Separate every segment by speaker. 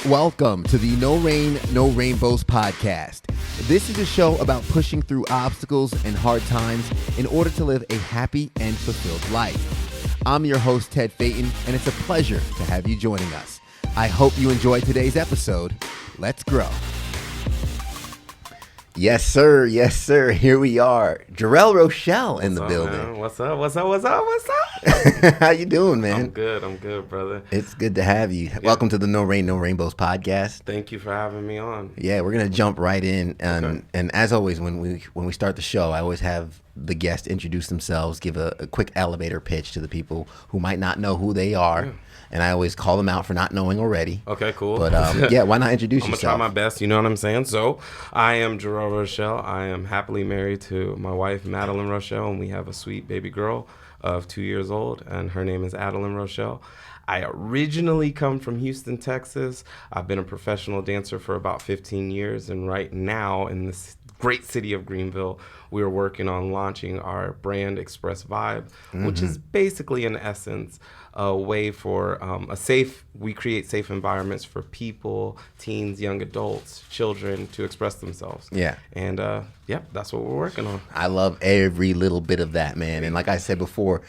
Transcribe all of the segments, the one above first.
Speaker 1: Welcome to the No Rain, No Rainbows podcast. This is a show about pushing through obstacles and hard times in order to live a happy and fulfilled life. I'm your host, Ted Phaeton, and it's a pleasure to have you joining us. I hope you enjoyed today's episode. Let's grow. Yes, sir. Yes, sir. Here we are. Jarell Rochelle in the building.
Speaker 2: Man? What's up?
Speaker 1: How you doing, man?
Speaker 2: I'm good, brother.
Speaker 1: It's good to have you. Yeah. Welcome to the No Rain, No Rainbows podcast.
Speaker 2: Thank you for having me on.
Speaker 1: Yeah, we're gonna jump right in, and as always, when we start the show, I always have the guest introduce themselves, give a quick elevator pitch to the people who might not know who they are. Yeah. And I always call them out for not knowing already.
Speaker 2: Okay, cool.
Speaker 1: But yeah, why not introduce yourself?
Speaker 2: I'm going to try my best, you know what I'm saying? So, I am Jarell Rochelle. I am happily married to my wife, Madeline Rochelle, and we have a sweet baby girl of 2 years old, and her name is Adeline Rochelle. I originally come from Houston, Texas. I've been a professional dancer for about 15 years, and right now in this great city of Greenville, we are working on launching our brand Xpress Vibe, which is basically, in essence, a way for we create safe environments for people, teens, young adults, children to express themselves. Yeah. And that's what we're working on.
Speaker 1: I love every little bit of that, man. And like I said before,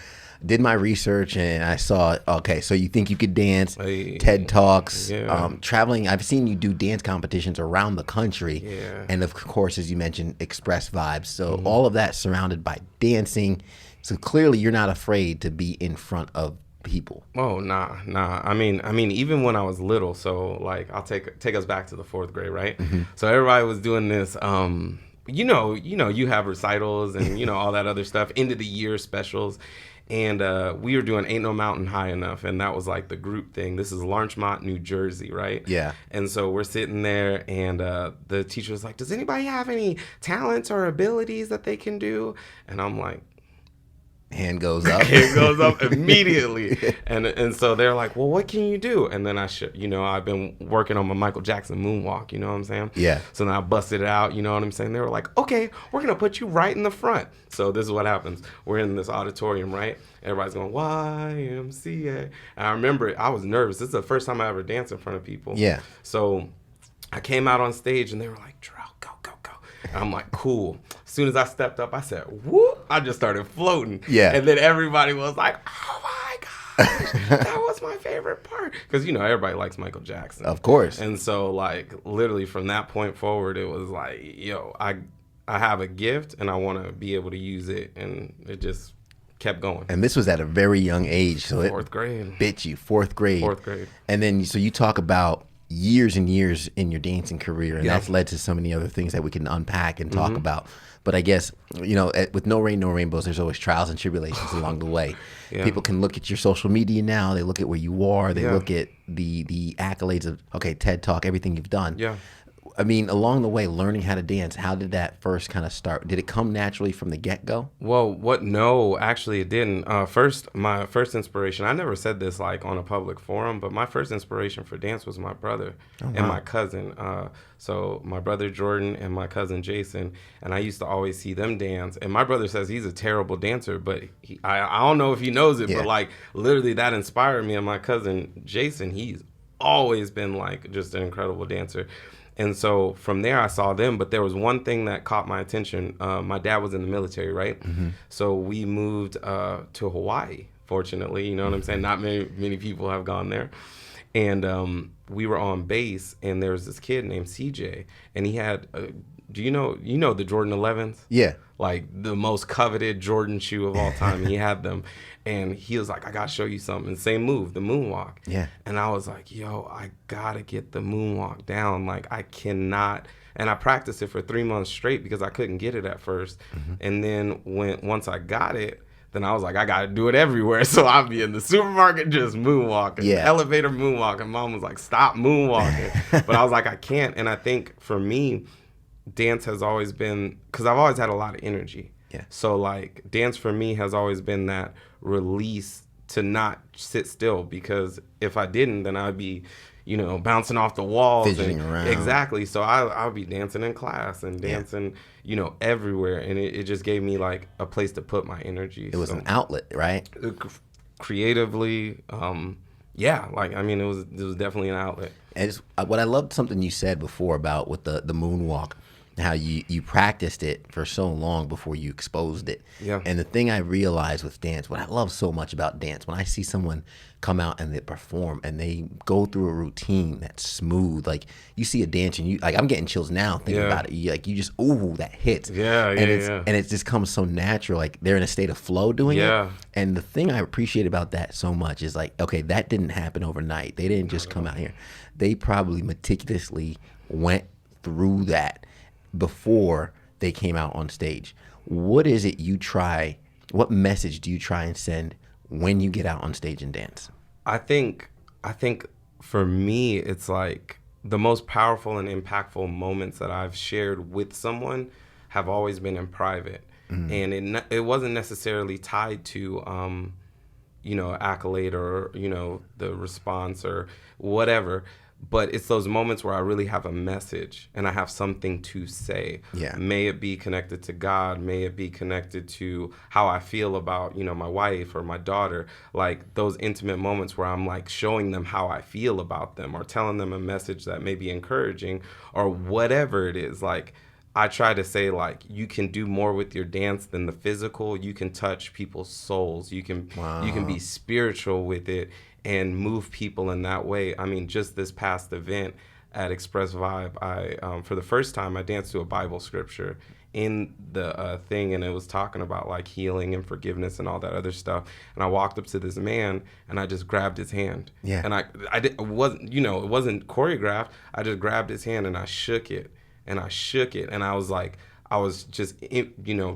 Speaker 1: did my research and I saw, okay, so you think you could dance, TED Talks, traveling. I've seen you do dance competitions around the country. Yeah. And of course, as you mentioned, Xpress Vibes. So all of that surrounded by dancing. So clearly you're not afraid to be in front of people.
Speaker 2: Oh, nah. I mean, even when I was little, so like I'll take us back to the fourth grade, right? Mm-hmm. So everybody was doing this, you have recitals and, all that other stuff, end of the year specials. And we were doing Ain't No Mountain High Enough, and that was like the group thing. This is Larchmont, New Jersey, right? Yeah. And so we're sitting there, and the teacher was like, does anybody have any talents or abilities that they can do? And I'm like,
Speaker 1: hand goes up.
Speaker 2: Hand goes up immediately. And so they're like, well, what can you do? And then I've been working on my Michael Jackson moonwalk, you know what I'm saying? Yeah. So then I busted it out, you know what I'm saying? They were like, okay, we're going to put you right in the front. So this is what happens. We're in this auditorium, right? Everybody's going, YMCA. And I remember I was nervous. This is the first time I ever danced in front of people. Yeah. So I came out on stage and they were like, Jarell, go. And I'm like, cool. As soon as I stepped up, I said, whoop. I just started floating. Yeah. And then everybody was like, oh my gosh, that was my favorite part. Because, everybody likes Michael Jackson.
Speaker 1: Of course.
Speaker 2: And so, like, literally from that point forward, it was like, yo, I have a gift and I want to be able to use it. And it just kept going.
Speaker 1: And this was at a very young age. So
Speaker 2: fourth grade.
Speaker 1: Bit you, fourth grade.
Speaker 2: Fourth grade.
Speaker 1: And then, so you talk about years and years in your dancing career, and that's led to so many other things that we can unpack and talk about. But I guess, with No Rain, No Rainbows, there's always trials and tribulations along the way. Yeah. People can look at your social media now. They look at where you are. They look at the accolades of, TED Talk, everything you've done. Yeah. I mean, along the way, learning how to dance, how did that first kind of start? Did it come naturally from the get-go?
Speaker 2: Well, no, actually it didn't. My first inspiration, I never said this like on a public forum, but my first inspiration for dance was my brother and my cousin. So my brother Jordan and my cousin Jason, and I used to always see them dance. And my brother says he's a terrible dancer, but I don't know if he knows it, but like literally that inspired me. And my cousin Jason, he's always been like just an incredible dancer. And so from there, I saw them. But there was one thing that caught my attention. My dad was in the military, right? Mm-hmm. So we moved to Hawaii, fortunately. You know what I'm saying? Not many people have gone there. And we were on base, and there was this kid named CJ. And he had, do you know the Jordan 11s? Yeah. Like the most coveted Jordan shoe of all time. He had them. And he was like, I got to show you something. Same move, the moonwalk. Yeah. And I was like, yo, I got to get the moonwalk down. Like, I cannot. And I practiced it for 3 months straight because I couldn't get it at first. Mm-hmm. And then once I got it, then I was like, I got to do it everywhere. So I'd be in the supermarket just moonwalking, elevator moonwalking. Mom was like, stop moonwalking. But I was like, I can't. And I think for me, dance has always been, because I've always had a lot of energy. Yeah. So like dance for me has always been that release to not sit still, because if I didn't, then I'd be, bouncing off the walls.
Speaker 1: Fidgeting around.
Speaker 2: Exactly. So I'll be dancing in class and dancing, everywhere. And it just gave me like a place to put my energy.
Speaker 1: It was an outlet, right?
Speaker 2: Creatively, Yeah, like, I mean, it was definitely an outlet.
Speaker 1: And it's, what I loved something you said before about with the moonwalk, how you practiced it for so long before you exposed it.
Speaker 2: Yeah.
Speaker 1: And the thing I realized with dance, what I love so much about dance, when I see someone come out and they perform and they go through a routine that's smooth, like you see a dance and you like, I'm getting chills now thinking about it. You just, ooh, that hits. And it just comes so natural. Like they're in a state of flow doing it. And the thing I appreciate about that so much is like, okay, that didn't happen overnight. They didn't just come out here. They probably meticulously went through that before they came out on stage. What is it you try? What message do you try and send when you get out on stage and dance?
Speaker 2: I think for me, it's like the most powerful and impactful moments that I've shared with someone have always been in private. And it wasn't necessarily tied to accolade or the response or whatever, but it's those moments where I really have a message and I have something to say. May it be connected to God, may it be connected to how I feel about my wife or my daughter, like those intimate moments where I'm like showing them how I feel about them or telling them a message that may be encouraging or whatever it is. Like I try to say, like, you can do more with your dance than the physical. You can touch people's souls. You can be spiritual with it and move people in that way. I mean, just this past event at Xpress Vibe, I for the first time I danced to a Bible scripture in the thing, and it was talking about like healing and forgiveness and all that other stuff. And I walked up to this man and I just grabbed his hand. And it wasn't choreographed. I just grabbed his hand and I shook it. And I was like, I was just,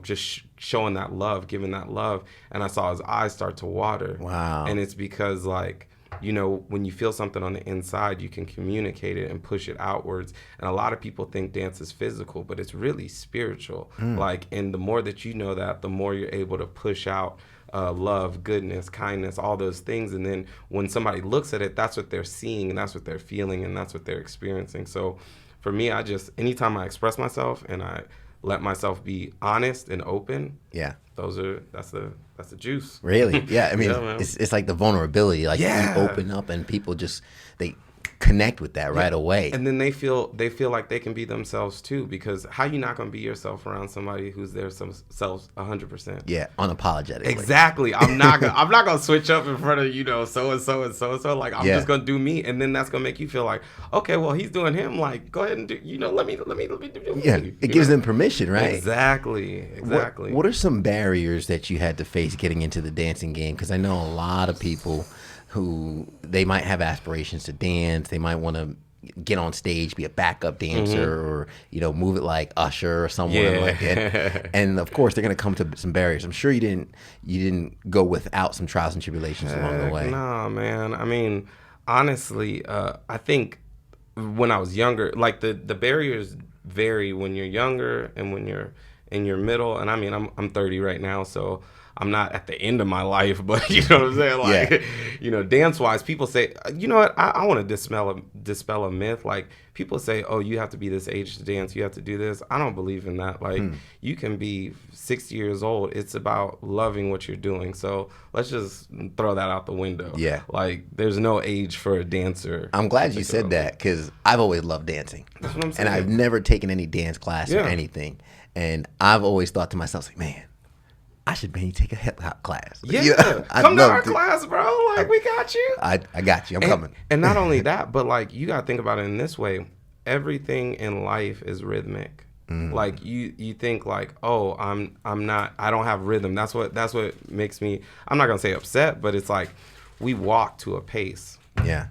Speaker 2: just showing that love, giving that love. And I saw his eyes start to water.
Speaker 1: Wow.
Speaker 2: And it's because, like, when you feel something on the inside, you can communicate it and push it outwards. And a lot of people think dance is physical, but it's really spiritual. Like, and the more that you know that, the more you're able to push out love, goodness, kindness, all those things. And then when somebody looks at it, that's what they're seeing and that's what they're feeling and that's what they're experiencing. So for me, anytime I express myself and I let myself be honest and open, that's the juice.
Speaker 1: Really? Yeah. I mean, it's like the vulnerability, like you open up and people just, they connect with that right away.
Speaker 2: And then they feel like they can be themselves too, because how you not going to be yourself around somebody who's their themselves 100%?
Speaker 1: Yeah, unapologetically.
Speaker 2: Exactly. I'm not gonna switch up in front of so and so and so and so. Like I'm just gonna do me, and then that's gonna make you feel like, okay, well he's doing him. Like go ahead and do. Let me do me.
Speaker 1: Yeah, it gives them permission, right?
Speaker 2: Exactly.
Speaker 1: What are some barriers that you had to face getting into the dancing game? Because I know a lot of people who they might have aspirations to dance. They might want to get on stage, be a backup dancer, or move it like Usher or someone like that. And of course, they're going to come to some barriers. I'm sure you didn't go without some trials and tribulations along the way.
Speaker 2: Nah, man. I mean, honestly, I think when I was younger, like the barriers vary when you're younger and when you're in your middle. And I mean, I'm 30 right now, so I'm not at the end of my life, but you know what I'm saying? Like, dance-wise, people say, you know what? I want to dispel a myth. Like, people say, oh, you have to be this age to dance. You have to do this. I don't believe in that. Like, you can be 60 years old. It's about loving what you're doing. So let's just throw that out the window.
Speaker 1: Yeah.
Speaker 2: Like, there's no age for a dancer.
Speaker 1: I'm glad you said that because I've always loved dancing.
Speaker 2: That's what I'm saying.
Speaker 1: And I've never taken any dance class or anything. And I've always thought to myself, like, man, I should maybe take a hip hop class.
Speaker 2: Yeah, come to our class, bro. Like, we got you.
Speaker 1: I got you. I'm coming.
Speaker 2: And not only that, but like, you got to think about it in this way. Everything in life is rhythmic. Like you think like, oh, I don't have rhythm. That's what makes me, I'm not gonna say upset, but it's like we walk to a pace.
Speaker 1: Yeah.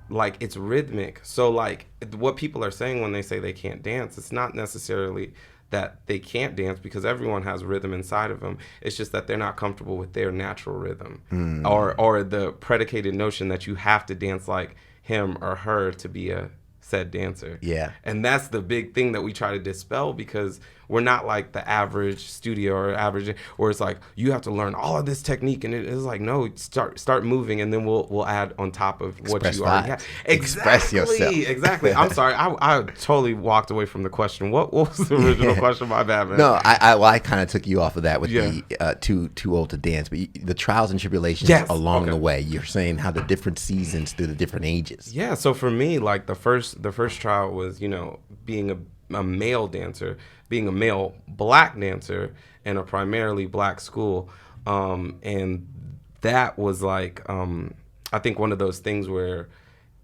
Speaker 2: Like, it's rhythmic. So like what people are saying when they say they can't dance, it's not necessarily that they can't dance, because everyone has rhythm inside of them. It's just that they're not comfortable with their natural rhythm, or the predicated notion that you have to dance like him or her to be a said dancer.
Speaker 1: Yeah.
Speaker 2: And that's the big thing that we try to dispel, because we're not like the average studio or average where it's like you have to learn all of this technique, and it's like no, start moving, and then we'll add on top of what
Speaker 1: Express
Speaker 2: you already have.
Speaker 1: Express yourself.
Speaker 2: Exactly. I'm sorry, I totally walked away from the question. What was the original question? My bad, man.
Speaker 1: No, I kind of took you off of that with the too old to dance, but the trials and tribulations along the way. You're saying how the different seasons through the different ages.
Speaker 2: Yeah. So for me, like the first trial was, being a male dancer, being a male black dancer in a primarily black school, and that was like I think one of those things where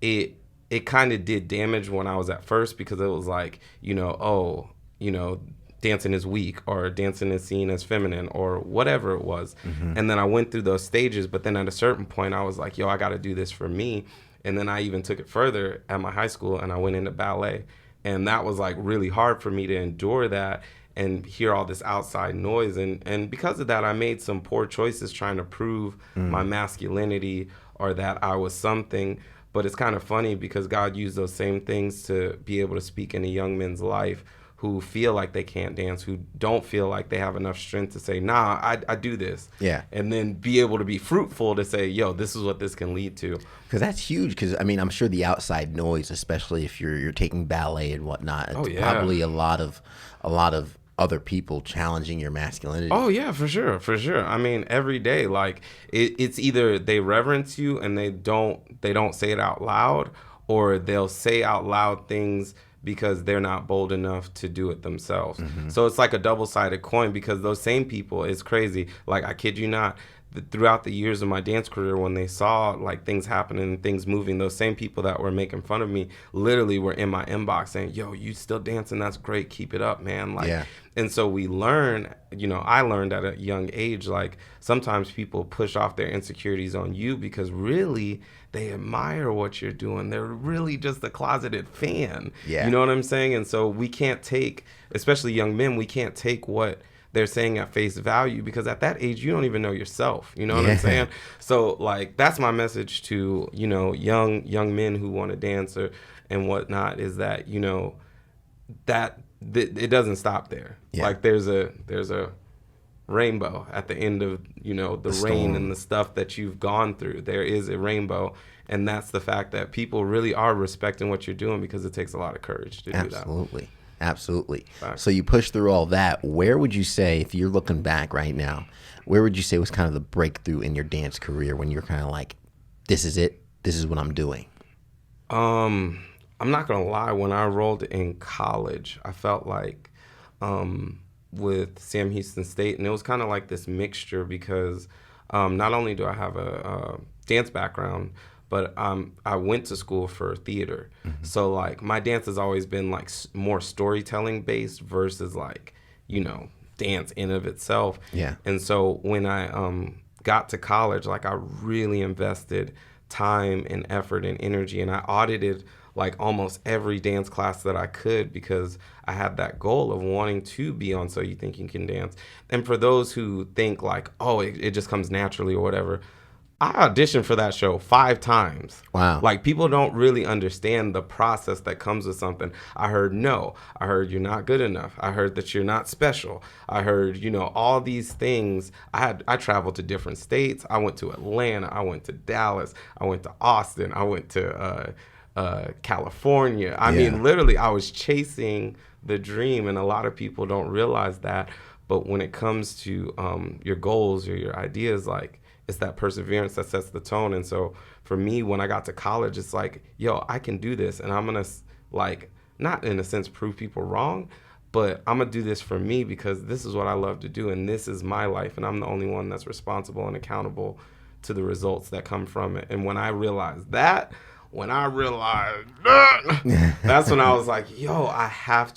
Speaker 2: it kind of did damage when I was at first, because it was like, dancing is weak, or dancing is seen as feminine, or whatever it was. And then I went through those stages, but then at a certain point I was like, I got to do this for me. And then I even took it further at my high school, and I went into ballet. And that was like really hard for me to endure that and hear all this outside noise. And because of that, I made some poor choices trying to prove my masculinity, or that I was something. But it's kind of funny, because God used those same things to be able to speak in a young man's life who feel like they can't dance, who don't feel like they have enough strength to say, nah, I do this.
Speaker 1: Yeah.
Speaker 2: And then be able to be fruitful to say, this is what this can lead to.
Speaker 1: Because that's huge. Because, I mean, I'm sure the outside noise, especially if you're taking ballet and whatnot, it's probably a lot of other people challenging your masculinity.
Speaker 2: Oh, yeah, for sure. I mean, every day, like, it's either they reverence you and they don't say it out loud, or they'll say out loud things because they're not bold enough to do it themselves. So it's like a double-sided coin, because those same people, it's crazy. Like, I kid you not, throughout the years of my dance career, when they saw like things happening, things moving, those same people that were making fun of me literally were in my inbox saying, you still dancing? That's great. Keep it up, man. Like, and so we learn, I learned at a young age, like sometimes people push off their insecurities on you because really they admire what you're doing. They're really just a closeted fan.
Speaker 1: Yeah.
Speaker 2: You know what I'm saying? And so we can't take, especially young men, we can't take what they're saying at face value, because at that age you don't even know yourself. You know what I'm saying? So like that's my message to young men who want to dance and whatnot, is that that it doesn't stop there. Like there's a rainbow at the end of the rain and the stuff that you've gone through. There is a rainbow, and that's the fact that people really are respecting what you're doing, because it takes a lot of courage to do that.
Speaker 1: Absolutely. So you pushed through all that. Where would you say, if you're looking back right now, where would you say was kind of the breakthrough in your dance career when you're kind of like, this is it, this is what I'm doing?
Speaker 2: I'm not gonna lie, when I enrolled in college, I felt like with Sam Houston State, and it was kind of like this mixture, because not only do I have a dance background, but I went to school for theater. So like my dance has always been like more storytelling based versus like, dance in of itself.
Speaker 1: Yeah.
Speaker 2: And so when I got to college, like I really invested time and effort and energy, and I audited like almost every dance class that I could, because I had that goal of wanting to be on So You Think You Can Dance. And for those who think like, oh, it just comes naturally or whatever, I auditioned for that show 5 times.
Speaker 1: Wow.
Speaker 2: Like, people don't really understand the process that comes with something. I heard no. I heard you're not good enough. I heard that you're not special. I heard, all these things. I traveled to different states. I went to Atlanta. I went to Dallas. I went to Austin. I went to California. I mean, literally, I was chasing the dream, and a lot of people don't realize that. But when it comes to your goals or your ideas, like, it's that perseverance that sets the tone. And so for me, when I got to college, it's like, I can do this. And I'm going to, like, not in a sense prove people wrong, but I'm going to do this for me, because this is what I love to do. And this is my life. And I'm the only one that's responsible and accountable to the results that come from it. And when I realized that, that's when I was like, I have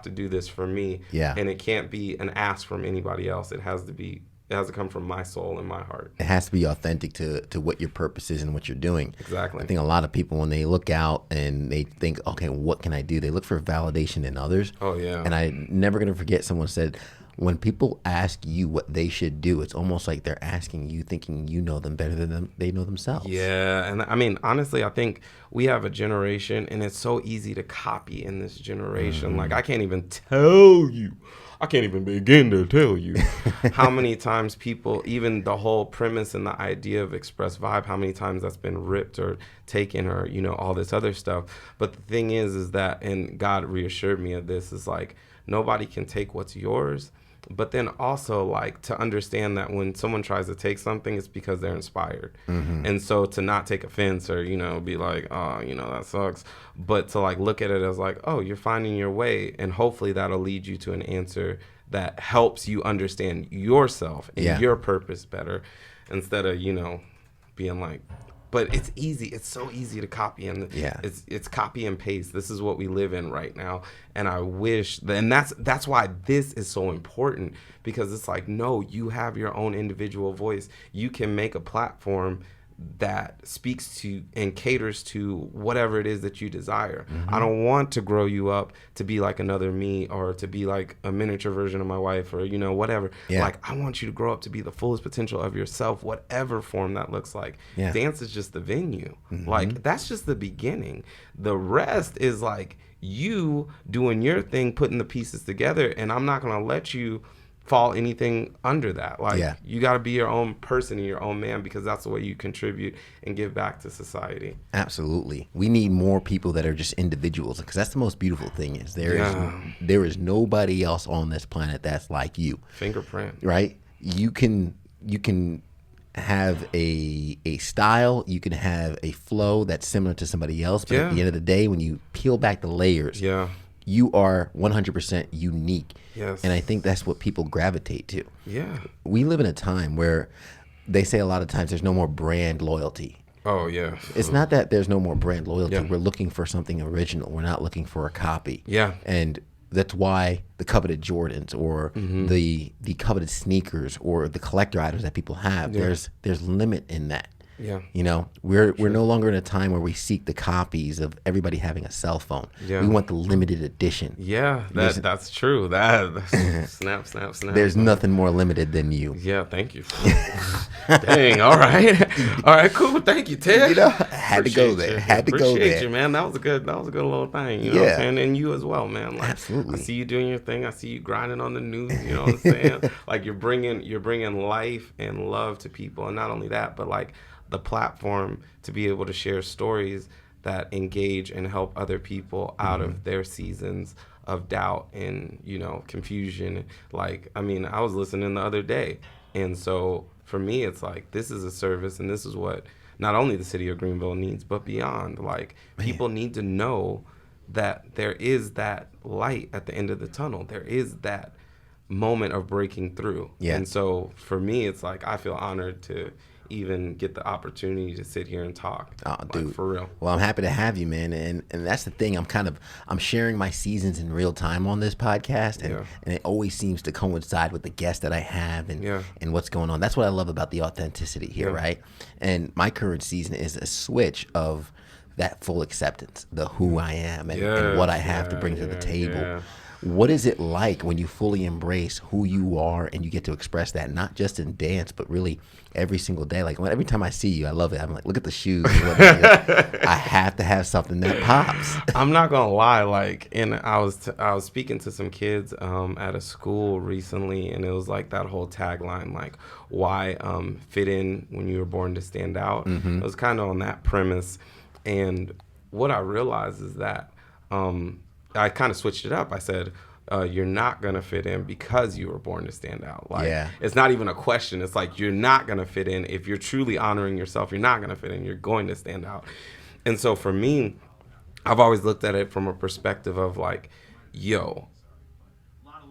Speaker 2: to do this for me.
Speaker 1: Yeah.
Speaker 2: And it can't be an ask from anybody else. It has to come from my soul and my heart.
Speaker 1: It has to be authentic to what your purpose is and what you're doing.
Speaker 2: Exactly.
Speaker 1: I think a lot of people, when they look out and they think, okay, what can I do? They look for validation in others.
Speaker 2: Oh, yeah.
Speaker 1: And I'm never going to forget, someone said, when people ask you what they should do, it's almost like they're asking you, thinking you know them better than they know themselves.
Speaker 2: Yeah, and I mean, honestly, I think we have a generation, and it's so easy to copy in this generation. Like, I can't even tell you. I can't even begin to tell you how many times people, even the whole premise and the idea of Express Vibe, how many times that's been ripped or taken or, you know, all this other stuff. But the thing is that, and God reassured me of this, is like, nobody can take what's yours. But then also, like, to understand that when someone tries to take something, it's because they're inspired. And so to not take offense or, you know, be like, oh, you know, that sucks. But to, like, look at it as like, oh, you're finding your way. And hopefully that'll lead you to an answer that helps you understand yourself and your purpose better, instead of, you know, being like, but it's easy. It's so easy to copy, and it's copy and paste. This is what we live in right now, and I wish, and that's why this is so important, because it's like, no, you have your own individual voice. You can make a platform that speaks to and caters to whatever it is that you desire. I don't want to grow you up to be like another me, or to be like a miniature version of my wife, or, you know, whatever. Like, I want you to grow up to be the fullest potential of yourself, whatever form that looks like. Dance is just the venue. Like, that's just the beginning. The rest is like you doing your thing, putting the pieces together, and I'm not going to let you fall anything under that. Like, you got to be your own person and your own man, because that's the way you contribute and give back to society.
Speaker 1: Absolutely. We need more people that are just individuals, because that's the most beautiful thing is there is nobody else on this planet that's like you.
Speaker 2: Fingerprint.
Speaker 1: Right? You can have a style, you can have a flow that's similar to somebody else, but at the end of the day, when you peel back the layers, you are 100% unique. And I think that's what people gravitate to. We live in a time where they say a lot of times there's no more brand loyalty.
Speaker 2: Oh, yeah.
Speaker 1: It's not that there's no more brand loyalty. We're looking for something original. We're not looking for a copy. And that's why the coveted Jordans, or the coveted sneakers, or the collector items that people have, there's limit in that. You know, we're no longer in a time where we seek the copies of everybody having a cell phone. We want the limited edition.
Speaker 2: That's true. That's snap.
Speaker 1: There's nothing more limited than you.
Speaker 2: Thank you. Dang. All right, cool. Thank you, Ted.
Speaker 1: You know, had to go there.
Speaker 2: Appreciate you, man. That was a good little thing. You know what I'm saying? And you as well, man. Like,
Speaker 1: absolutely.
Speaker 2: I see you doing your thing. I see you grinding on the news. You know what I'm saying? Like, you're bringing life and love to people, and not only that, but like the platform to be able to share stories that engage and help other people out of their seasons of doubt and, you know, confusion. Like, I mean, I was listening the other day, and so for me, it's like, this is a service, and this is what not only the city of Greenville needs, but beyond. Like, people need to know that there is that light at the end of the tunnel. There is that moment of breaking through. And so for me, it's like, I feel honored to even get the opportunity to sit here and talk.
Speaker 1: Dude,
Speaker 2: for real.
Speaker 1: Well, I'm happy to have you, man. And that's the thing. I'm sharing my seasons in real time on this podcast, and it always seems to coincide with the guests that I have and what's going on. That's what I love about the authenticity here, right? And my current season is a switch of that full acceptance, the who I am and what I have to bring to the table. What is it like when you fully embrace who you are and you get to express that, not just in dance, but really every single day? Like, every time I see you, I love it. I'm like, look at the shoes. I have to have something that pops.
Speaker 2: I'm not gonna lie. Like, I was speaking to some kids at a school recently, and it was like that whole tagline, like, why fit in when you were born to stand out. It was kind of on that premise, and what I realized is that I kind of switched it up. I said, you're not going to fit in because you were born to stand out. Like, it's not even a question. It's like, you're not going to fit in. If you're truly honoring yourself, you're not going to fit in. You're going to stand out. And so for me, I've always looked at it from a perspective of like, yo,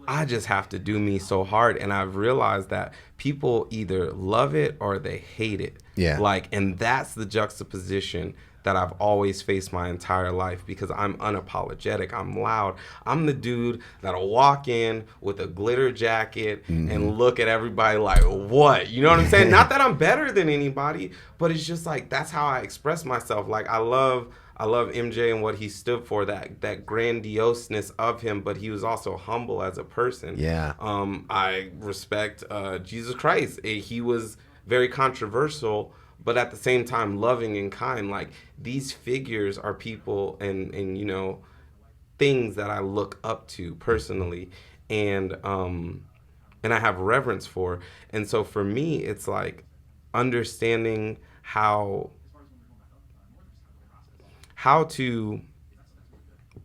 Speaker 2: I just have to do me so hard. And I've realized that people either love it or they hate it.
Speaker 1: Yeah.
Speaker 2: Like, and that's the juxtaposition that I've always faced my entire life, because I'm unapologetic. I'm loud. I'm the dude that'll walk in with a glitter jacket and look at everybody like, what? You know what I'm saying? Not that I'm better than anybody, but it's just like, that's how I express myself. Like, I love MJ and what he stood for, that grandioseness of him, but he was also humble as a person.
Speaker 1: Yeah.
Speaker 2: I respect Jesus Christ. He was very controversial, but at the same time loving and kind. Like, these figures are people and you know, things that I look up to personally, and I have reverence for. And so for me, it's like understanding how to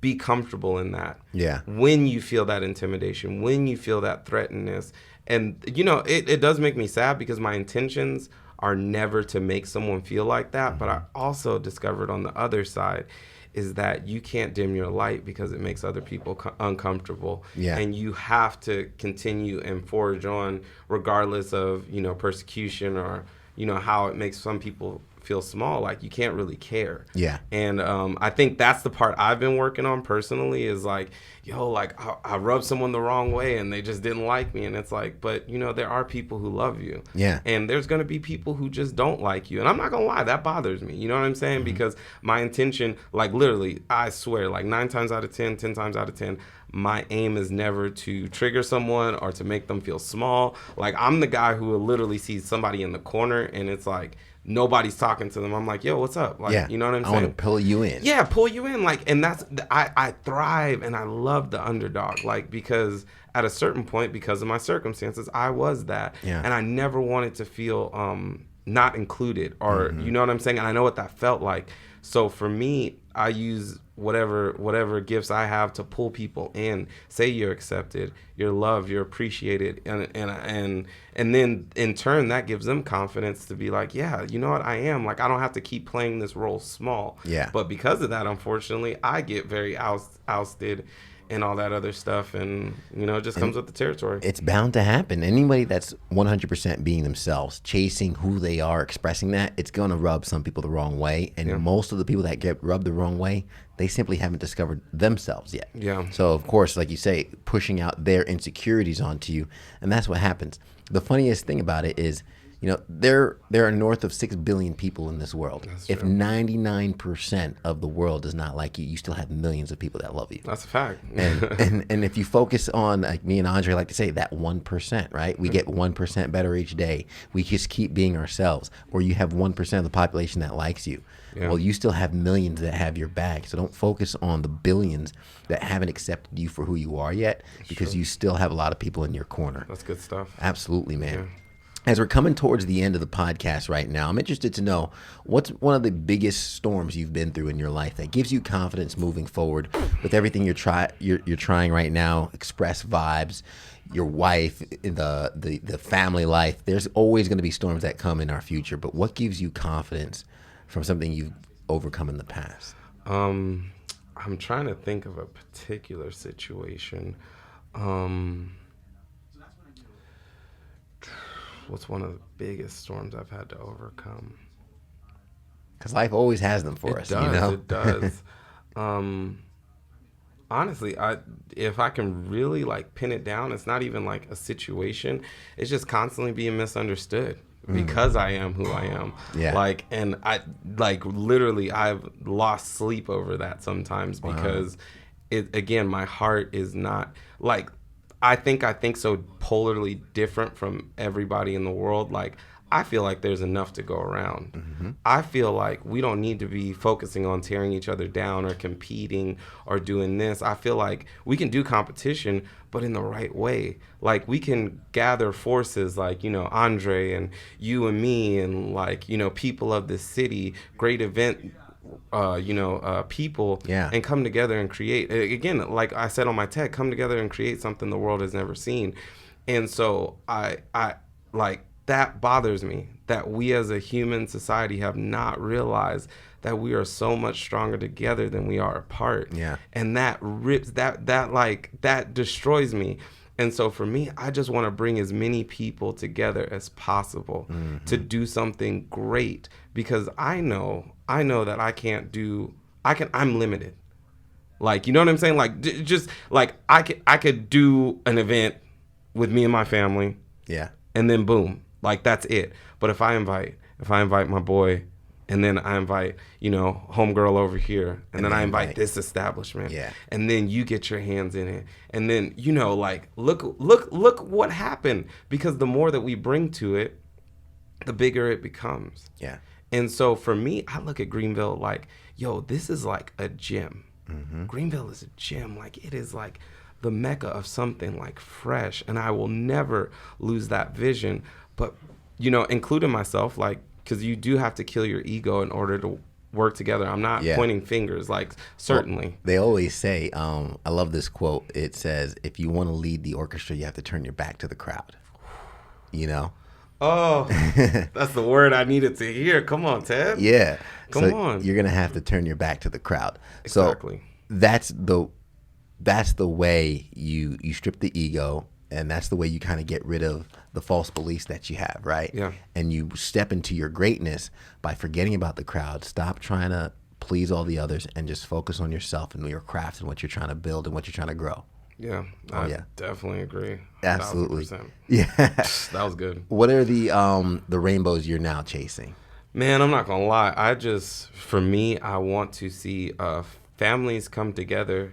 Speaker 2: be comfortable in that.
Speaker 1: Yeah.
Speaker 2: When you feel that intimidation, when you feel that threatenness. And, you know, it does make me sad, because my intentions are never to make someone feel like that. But I also discovered on the other side is that you can't dim your light, because it makes other people uncomfortable.
Speaker 1: Yeah.
Speaker 2: And you have to continue and forge on, regardless of, you know, persecution or, you know, how it makes some people feel small. Like, you can't really care.
Speaker 1: Yeah.
Speaker 2: And I think that's the part I've been working on personally, is like, yo, like I rubbed someone the wrong way and they just didn't like me. And it's like, but you know, there are people who love you.
Speaker 1: Yeah.
Speaker 2: And there's going to be people who just don't like you. And I'm not going to lie, that bothers me. You know what I'm saying? Because my intention, like, literally, I swear, like 9 times out of 10, 10 times out of 10, my aim is never to trigger someone or to make them feel small. Like, I'm the guy who will literally see somebody in the corner and it's like, nobody's talking to them. I'm like, yo, what's up? Like,
Speaker 1: Yeah.
Speaker 2: You know what I'm saying?
Speaker 1: I want to pull you in.
Speaker 2: Yeah, pull you in. Like, and that's, I thrive and I love the underdog. Like, because at a certain point, because of my circumstances, I was that.
Speaker 1: Yeah.
Speaker 2: And I never wanted to feel not included, or, you know what I'm saying? And I know what that felt like. So for me, I use whatever gifts I have to pull people in, say you're accepted, you're loved, you're appreciated, and then in turn that gives them confidence to be like, yeah, you know what, I am, like, I don't have to keep playing this role small.
Speaker 1: Yeah.
Speaker 2: But because of that, unfortunately, I get very ousted and all that other stuff, and you know, it just comes with the territory.
Speaker 1: It's bound to happen. Anybody that's 100% being themselves, chasing who they are, expressing that, it's going to rub some people the wrong way. And most of the people that get rubbed the wrong way, they simply haven't discovered themselves yet.
Speaker 2: Yeah.
Speaker 1: So of course, like you say, pushing out their insecurities onto you, and that's what happens. The funniest thing about it is, you know, there are north of 6 billion people in this world. If 99% of the world does not like you, you still have millions of people that love you.
Speaker 2: That's a fact.
Speaker 1: And if you focus on, like me and Andre like to say, that 1%, right? We get 1% better each day. We just keep being ourselves. Or you have 1% of the population that likes you. Yeah. Well, you still have millions that have your back. So don't focus on the billions that haven't accepted you for who you are yet, because you still have a lot of people in your corner.
Speaker 2: That's good stuff.
Speaker 1: Absolutely, man. Yeah. As we're coming towards the end of the podcast right now, I'm interested to know, what's one of the biggest storms you've been through in your life that gives you confidence moving forward with everything you're trying right now? Xpress vibes, your wife, the family life. There's always going to be storms that come in our future, but what gives you confidence from something you've overcome in the past?
Speaker 2: I'm trying to think of a particular situation. What's one of the biggest storms I've had to overcome?
Speaker 1: Because life always has them for us, you know?
Speaker 2: It does. Honestly, if I can really like pin it down, it's not even like a situation. It's just constantly being misunderstood because I am who I am. Yeah. Like, and I like literally I've lost sleep over that sometimes because again, my heart is not like, I think so polarly different from everybody in the world. Like, I feel like there's enough to go around. Mm-hmm. I feel like we don't need to be focusing on tearing each other down or competing or doing this. I feel like we can do competition, but in the right way. Like, we can gather forces like, you know, Andre and you and me and like, you know, people of this city, great event, people, and come together and create. Again, like I said on my tech, come together and create something the world has never seen. And so I like, that bothers me, that we as a human society have not realized that we are so much stronger together than we are apart. Yeah. And that rips, that destroys me. And so for me, I just want to bring as many people together as possible to do something great, because I know that I'm limited. Like, you know what I'm saying? Like, just like I could do an event with me and my family.
Speaker 1: Yeah.
Speaker 2: And then boom, like that's it. But if I invite my boy, and then I invite, homegirl over here, and then I invite this establishment, and then you get your hands in it, and then like look what happened, because the more that we bring to it, the bigger it becomes.
Speaker 1: Yeah.
Speaker 2: And so for me, I look at Greenville like, yo, this is like a gym. Greenville is a gym. Like, it is like the mecca of something like fresh, and I will never lose that vision. But including myself, like, because you do have to kill your ego in order to work together. I'm not pointing fingers, like, certainly.
Speaker 1: Well, they always say, I love this quote. It says, if you want to lead the orchestra, you have to turn your back to the crowd.
Speaker 2: Oh, that's the word I needed to hear. Come on, Ted.
Speaker 1: Yeah.
Speaker 2: Come on.
Speaker 1: You're going to have to turn your back to the crowd.
Speaker 2: Exactly.
Speaker 1: So that's the way you strip the ego, and that's the way you kind of get rid of the false beliefs that you have, right?
Speaker 2: Yeah.
Speaker 1: And you step into your greatness by forgetting about the crowd. Stop trying to please all the others and just focus on yourself and your craft and what you're trying to build and what you're trying to grow.
Speaker 2: Yeah, I definitely agree.
Speaker 1: Absolutely.
Speaker 2: 1,000%.
Speaker 1: Yeah.
Speaker 2: That was good.
Speaker 1: What are the rainbows you're now chasing?
Speaker 2: Man, I'm not gonna lie. For me, I want to see families come together.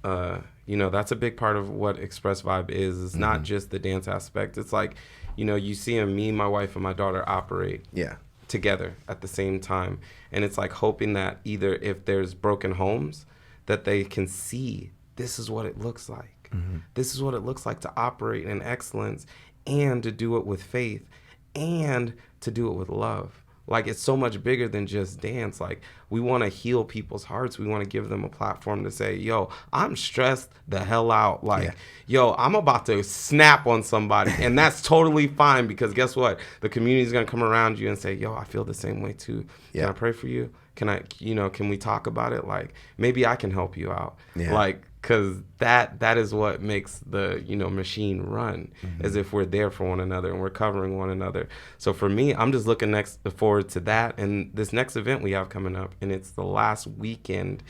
Speaker 2: That's a big part of what Xpress Vibe is. It's not just the dance aspect. It's like, you see me, my wife, and my daughter operate together at the same time. And it's like hoping that either if there's broken homes, that they can see this is what it looks like. This is what it looks like to operate in excellence, and to do it with faith, and to do it with love. Like, it's so much bigger than just dance. Like, we want to heal people's hearts. We want to give them a platform to say, yo, I'm stressed the hell out. Like, yo, I'm about to snap on somebody. And that's totally fine, because guess what? The community is going to come around you and say, yo, I feel the same way too. Can I pray for you? Can we talk about it? Like, maybe I can help you out. Like, because that is what makes the machine run, as if we're there for one another and we're covering one another. So for me, I'm just looking forward to that, and this next event we have coming up, and it's the last weekend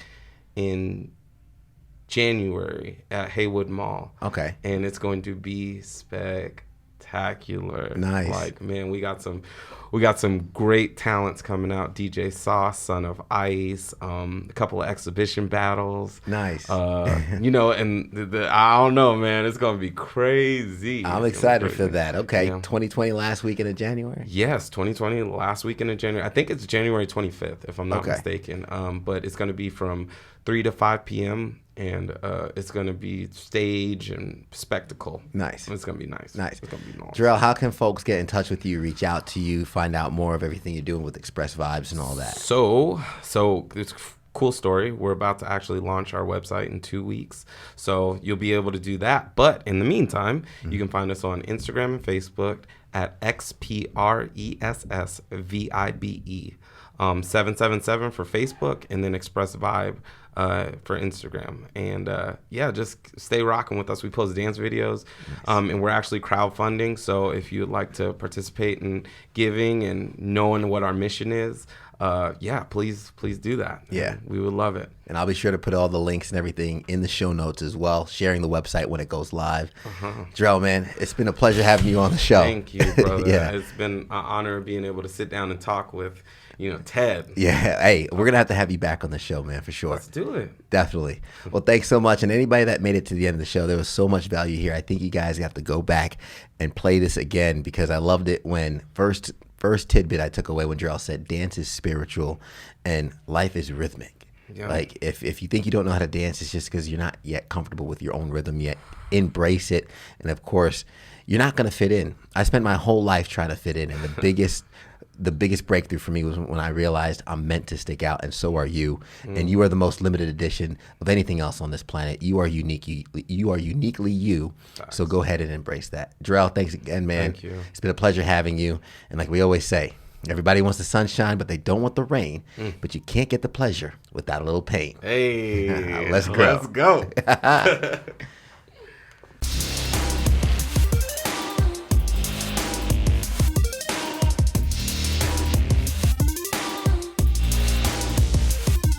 Speaker 2: in January at Haywood Mall.
Speaker 1: Okay.
Speaker 2: And it's going to be spectacular.
Speaker 1: Nice.
Speaker 2: Like, man, we got some great talents coming out. DJ Sauce, Son of Ice, a couple of exhibition battles.
Speaker 1: Nice.
Speaker 2: And I don't know, man. It's gonna be crazy.
Speaker 1: I'm excited for that. Okay. 2020 last weekend of January.
Speaker 2: Yes, 2020 last weekend of January. I think it's January 25th, if I'm not mistaken. But it's gonna be from 3 to 5 p.m. and it's going to be stage and spectacle. Nice. It's going to be nice.
Speaker 1: Nice.
Speaker 2: It's going to be awesome.
Speaker 1: Jarell, how can folks get in touch with you, reach out to you, find out more of everything you're doing with Xpress Vibes and all that?
Speaker 2: So it's a cool story. We're about to actually launch our website in 2 weeks. So you'll be able to do that. But in the meantime, you can find us on Instagram and Facebook at XpressVibe. 777 for Facebook, and then Xpress Vibe for Instagram. And just stay rocking with us. We post dance videos, and we're actually crowdfunding. So if you would like to participate in giving and knowing what our mission is, please do that.
Speaker 1: Yeah,
Speaker 2: we would love it.
Speaker 1: And I'll be sure to put all the links and everything in the show notes as well, sharing the website when it goes live. Jarell, man, it's been a pleasure having you on the show.
Speaker 2: Thank you, brother. It's been an honor being able to sit down and talk with Ted.
Speaker 1: Yeah. Hey, we're going to have you back on the show, man, for sure.
Speaker 2: Let's do it.
Speaker 1: Definitely. Well, thanks so much. And anybody that made it to the end of the show, there was so much value here. I think you guys have to go back and play this again, because I loved it when first tidbit I took away when Jarell said dance is spiritual and life is rhythmic. Yeah. Like, if you think you don't know how to dance, it's just because you're not yet comfortable with your own rhythm yet. Embrace it. And of course, you're not going to fit in. I spent my whole life trying to fit in, and the biggest breakthrough for me was when I realized I'm meant to stick out, and so are you. And you are the most limited edition of anything else on this planet. You are unique. You are uniquely you. Nice. So go ahead and embrace that. Jarell, thanks again, man.
Speaker 2: Thank you.
Speaker 1: It's been a pleasure having you. And like we always say, everybody wants the sunshine, but they don't want the rain. But you can't get the pleasure without a little pain.
Speaker 2: Hey,
Speaker 1: let's go.
Speaker 2: Let's go.